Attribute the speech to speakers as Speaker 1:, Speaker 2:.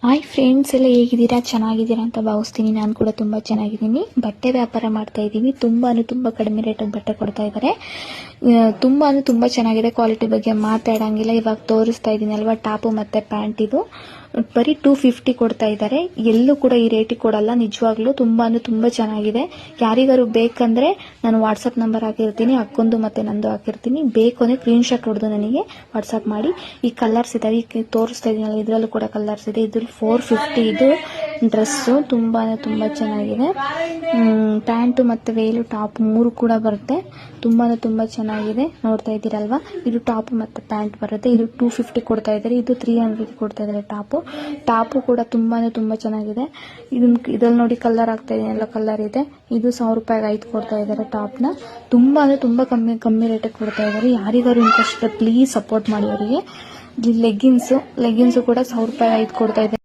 Speaker 1: Hi friends, ಎಲ್ಲ ಹೇಗಿದ್ದೀರಾ? ಚೆನ್ನಾಗಿದ್ದೀರಾ ಅಂತ ಭಾವಿಸ್ತೀನಿ. ನಾನು ಕೂಡ ತುಂಬ ಚೆನ್ನಾಗಿದ್ದೀನಿ. ಬಟ್ಟೆ ವ್ಯಾಪಾರ ಮಾಡ್ತಾ ಇದ್ದೀವಿ. ತುಂಬ ಕಡಿಮೆ ರೇಟಿಗೆ ಬಟ್ಟೆ ಕೊಡ್ತಾ ಇದ್ದಾರೆ. ತುಂಬ ಚೆನ್ನಾಗಿದೆ. ಕ್ವಾಲಿಟಿ ಬಗ್ಗೆ ಮಾತಾಡೋಂಗಿಲ್ಲ. ಇವಾಗ ತೋರಿಸ್ತಾ ಇದ್ದೀನಿ ಅಲ್ವಾ, ಟಾಪು ಮತ್ತು ಪ್ಯಾಂಟ್. ಇದು ಬರೀ 250 ಕೊಡ್ತಾ ಇದ್ದಾರೆ. ಎಲ್ಲೂ ಕೂಡ ಈ ರೇಟಿಗೆ ಕೊಡಲ್ಲ. ನಿಜವಾಗ್ಲೂ ತುಂಬ ಚೆನ್ನಾಗಿದೆ. ಯಾರಿಗಾರು ಬೇಕಂದ್ರೆ ನಾನು ವಾಟ್ಸಪ್ ನಂಬರ್ ಹಾಕಿರ್ತೀನಿ, ಅಕ್ಕೊಂದು ಮತ್ತೆ ನಂದು ಹಾಕಿರ್ತೀನಿ. ಬೇಕು ಅಂದರೆ ಸ್ಕ್ರೀನ್ ಶಾಟ್ ಹೊಡೆದು ನನಗೆ ವಾಟ್ಸಪ್ ಮಾಡಿ. ಈ ಕಲರ್ಸ್ ಇದಾವೆ, ಈ ತೋರಿಸ್ತಾ ಇದೀನಲ್ಲ, ಇದರಲ್ಲೂ ಕೂಡ ಕಲರ್ಸ್ ಇದೆ. ಇದ್ರಲ್ಲಿ 450 ಇದು ಡ್ರೆಸ್ಸು. ತುಂಬ ಚೆನ್ನಾಗಿದೆ. ಪ್ಯಾಂಟು ಮತ್ತು ವೇಲು ಟಾಪ್ 3 ಕೂಡ ಬರುತ್ತೆ. ತುಂಬ ಚೆನ್ನಾಗಿದೆ. ನೋಡ್ತಾ ಇದ್ದೀರಲ್ವಾ, ಇದು ಟಾಪ್ ಮತ್ತು ಪ್ಯಾಂಟ್ ಬರುತ್ತೆ. ಇದು 250 ಕೊಡ್ತಾ ಇದ್ದಾರೆ. ಇದು 300 ಕೊಡ್ತಾ ಇದ್ದಾರೆ. ಟಾಪು ಕೂಡ ತುಂಬ ಚೆನ್ನಾಗಿದೆ. ಇದ್ರಲ್ಲಿ ನೋಡಿ ಕಲರ್ ಆಗ್ತಾ ಇದೆ, ಎಲ್ಲ ಕಲರ್ ಇದೆ. ಇದು 1000 ರೂಪಾಯಿಗೆ 5 ಕೊಡ್ತಾ ಇದ್ದಾರೆ ಟಾಪ್ನ. ತುಂಬ ಕಮ್ಮಿ ರೇಟಿಗೆ ಕೊಡ್ತಾ ಇದ್ದಾರೆ. ಯಾರಿಗಾರು ಇಂಟ್ರೆಸ್ಟ್ ಪ್ಲೀಸ್ ಸಪೋರ್ಟ್ ಮಾಡಿ ಅವರಿಗೆ. ಲೆಗ್ಗಿನ್ಸು ಕೂಡ 1000 ರೂಪಾಯಿಗೆ 5 ಕೊಡ್ತಾ ಇದ್ದಾರೆ.